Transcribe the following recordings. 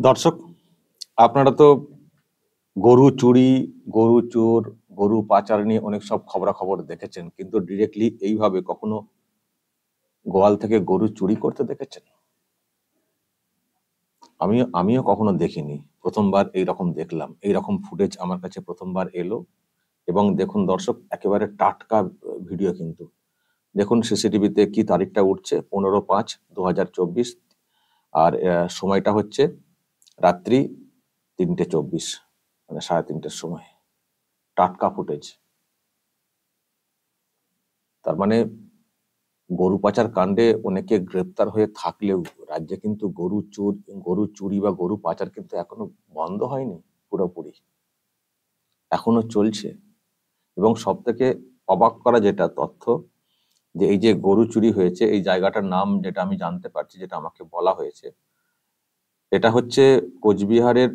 দর্শক, আপনারা তো গরু চুরি, গরু চোর, গরু পাচার নিয়ে অনেক সব খবরাখবর দেখেছেন, কিন্তু ডিরেক্টলি এইভাবে কখনো গোয়াল থেকে গরু চুরি করতে দেখেছেন? আমিও কখনো দেখিনি, প্রথমবার এইরকম দেখলাম। এইরকম ফুটেজ আমার কাছে প্রথমবার এলো। এবং দেখুন দর্শক, একেবারে টাটকা ভিডিও কিন্তু। দেখুন সিসিটিভিতে কি তারিখটা উঠছে, 15/5/2024, আর সময়টা হচ্ছে রাত্রি 3:24, মানে 3:30টার সময়। টাটকা ফুটেজ। তার মানে গরু পাচার কাণ্ডে অনেকে গ্রেপ্তার হয়ে থাকলেও রাজ্যে কিন্তু গরু চুরি বা গরু পাচার কিন্তু এখনো বন্ধ হয়নি পুরোপুরি, এখনো চলছে। এবং সব থেকে অবাক করা যেটা তথ্য, যে এই যে গরু চুরি হয়েছে, এই জায়গাটার নাম যেটা আমি জানতে পারছি, যেটা আমাকে বলা হয়েছে, এটা হচ্ছে কোচবিহারের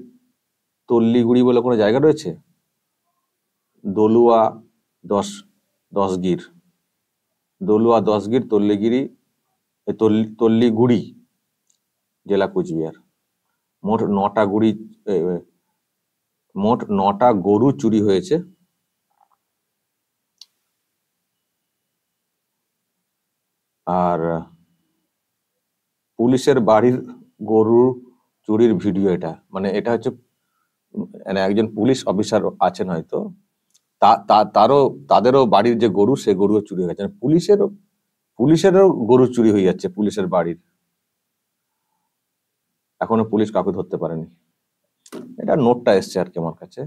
তল্লিগুড়ি বলে কোনো জায়গা রয়েছে, দলুয়া দশগির, তল্লিগিরি, তল্লিগুড়ি, জেলা কোচবিহার। মোট 9টা গুড়ি, এ, এ, মোট 9টা গরু চুরি হয়েছে। আর পুলিশের বাড়ির গরু চুরির ভিডিও এটা, মানে এটা হচ্ছে মানে একজন পুলিশ অফিসার আছেন হয়তো, তাদেরও বাড়ির যে গরু, সে গরুও চুরি হয়ে গেছে। পুলিশেরও গরু চুরি হয়ে যাচ্ছে পুলিশের বাড়ির। এখনো পুলিশ কাউকে ধরতে পারেনি। এটা নোটটা এসছে আর কি আমার কাছে।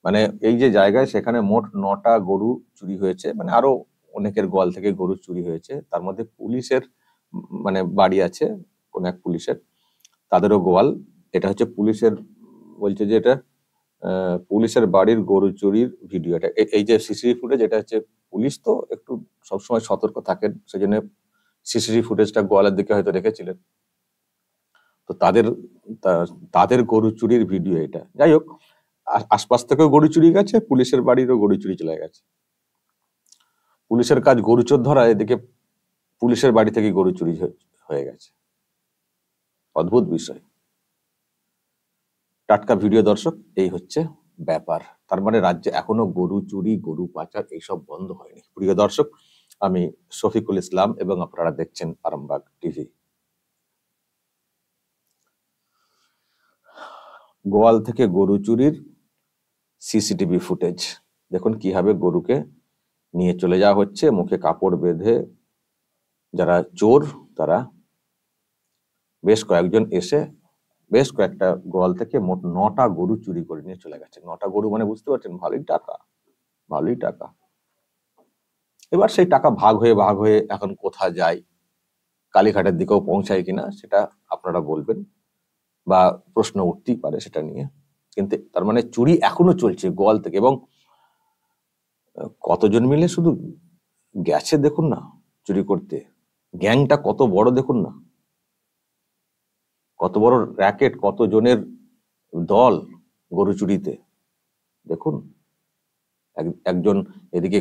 মানে এই যে জায়গায়, সেখানে মোট 9টা গরু চুরি হয়েছে, মানে আরো অনেকের গোয়াল থেকে গরু চুরি হয়েছে। তার মধ্যে পুলিশের মানে বাড়ি আছে, কোন এক পুলিশের, তাদেরও গোয়াল। এটা হচ্ছে পুলিশের, বলছে যে এটা পুলিশের বাড়ির গরু চুরির ভিডিও। এটা এই যে সিসিটিভি ফুটেজ, এটা হচ্ছে পুলিশ তো একটু সবসময় সতর্ক থাকেন, সেজন্য সিসিটিভি ফুটেজটা গোয়ালের দিকে হয়তো রেখেছিলেন। তো তাদের গরু চুরির ভিডিও এটা। যাই হোক, আশপাশ থেকেও গরু চুরি গেছে, পুলিশের বাড়িরও গরু চুরি চলে গেছে। পুলিশের কাজ গরু চোর ধরা, এদিকে পুলিশের বাড়ি থেকে গরু চুরি হয়ে গেছে। অদ্ভুত বিষয়। টাটকা ভিডিও দর্শক, এই হচ্ছে ব্যাপার। তার মানে রাজ্যে এখনো গরু চুরি, গরু পাচার এইসব বন্ধ হয়নি। প্রিয় দর্শক, আমি শফিকুল ইসলাম এবং আপনারা দেখছেন আরামবাগ টিভি। গোয়াল থেকে গরু চুরির সিসিটিভি ফুটেজ দেখুন, কিভাবে গরুকে নিয়ে চলে যাওয়া হচ্ছে, মুখে কাপড় বেঁধে। যারা চোর, তারা বেশ কয়েকজন এসে বেশ কয়েকটা গোয়াল থেকে মোট 9টা গরু চুরি করে নিয়ে চলে গেছে। 9টা গরু মানে বুঝতে পারছেন, ভালোই টাকা, ভালোই টাকা। এবার সেই টাকা ভাগ হয়ে এখন কোথায় যায়, কালীঘাটের দিকেও পৌঁছায় কিনা সেটা আপনারা বলবেন, বা প্রশ্ন উঠতেই পারে সেটা নিয়ে। কিন্তু তার মানে চুরি এখনো চলছে গোয়াল থেকে। এবং কতজন মিলে শুধু গেছে দেখুন না চুরি করতে, গ্যাংটা কত বড় দেখুন না, কত বড় র্যাকেট, কত জনের দল গরু চুরিতে। দেখুন, একজন এদিকে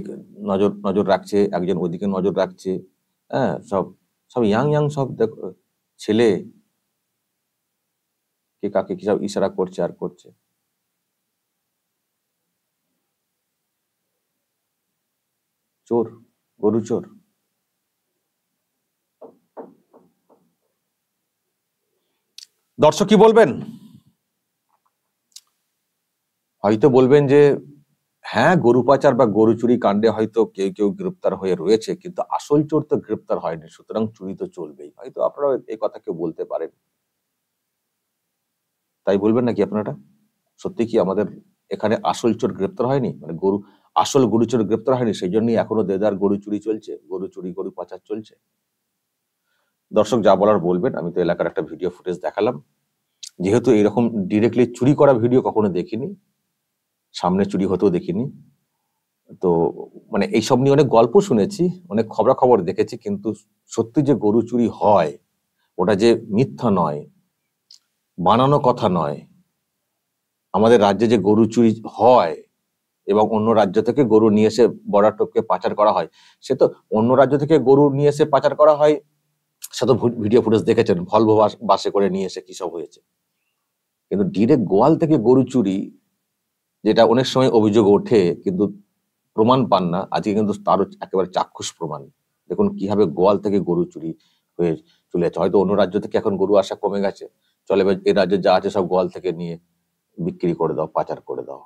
নজর রাখছে, একজন ওইদিকে নজর রাখছে। হ্যাঁ, সব সব ইয়াং সব ছেলে, কে কাকে কি সব ইশারা করছে আর করছে। চোর, গরু চোর। দর্শক কি বলবেন? হয়তো বলবেন যে হ্যাঁ, গরু পাচার বা গরু চুরি কাণ্ডে হয়তো কেউ কেউ গ্রেপ্তার হয়ে রয়েছে, কিন্তু আসল চোর তো গ্রেপ্তার হয়নি, সুতরাং চুরি তো চলবেই। হয়তো আপনারা এই কথা কেউ বলতে পারেন, তাই বলবেন নাকি আপনারা? সত্যি কি আমাদের এখানে আসল চোর গ্রেপ্তার হয়নি? মানে আসল গরু চোর গ্রেপ্তার হয়নি, সেই জন্যই এখনো দেদার গরু চুরি চলছে, গরু চুরি গরু পাচার চলছে? দর্শক যা বলার বলবেন। আমি তো এলাকার একটা ভিডিও ফুটেজ দেখালাম, যেহেতু এরকম ডিরেক্টলি চুরি করা ভিডিও কখনো দেখিনি, সামনে চুরি হতেও দেখিনি। তো মানে এইসব নিয়ে অনেক গল্প শুনেছি, অনেক খবরাখবর দেখেছি, কিন্তু সত্যি যে গরু চুরি হয়, ওটা যে মিথ্যা নয়, বানানো কথা নয়। আমাদের রাজ্যে যে গরু চুরি হয় এবং অন্য রাজ্য থেকে গরু নিয়ে এসে বর্ডার টপকে পাচার করা হয়, সে তো অন্য রাজ্য থেকে গরু নিয়ে এসে পাচার করা হয়, সে তো ভিডিও ফুটেজ দেখেছেন, ভলভো বাসে করে নিয়ে এসে কি সব হয়েছে। কিন্তু ডিরেক্ট গোয়াল থেকে গরু চুরি, যেটা অনেক সময় অভিযোগ ওঠে কিন্তু প্রমাণ পান না, আজকে কিন্তু তারও একেবারে চাক্ষুষ প্রমাণ। দেখুন কিভাবে গোয়াল থেকে গরু চুরি হয়ে চলে যাচ্ছে। হয়তো অন্য রাজ্য থেকে এখন গরু আসা কমে গেছে, চলে এবার এই রাজ্যে যা আছে সব গোয়াল থেকে নিয়ে বিক্রি করে দাও, পাচার করে দাও।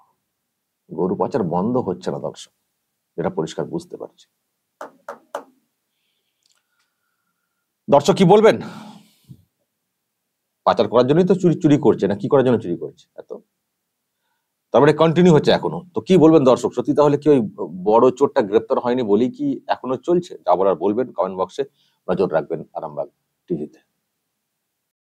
গরু পাচার বন্ধ হচ্ছে না দর্শক, যেটা পরিষ্কার বুঝতে পারছি। দর্শক কি বলবেন? পাচার করার জন্যই তো চুরি চুরি করছে, না কি করার জন্য চুরি করছে এত? তারপরে কন্টিনিউ হচ্ছে এখনো। তো কি বলবেন দর্শক, সত্যি তাহলে কি ওই বড় চোরটা গ্রেপ্তার হয়নি বলেই কি এখনো চলছে? যা বলার বলবেন কমেন্ট বক্সে। নজর রাখবেন আরামবাগ টিভিতে।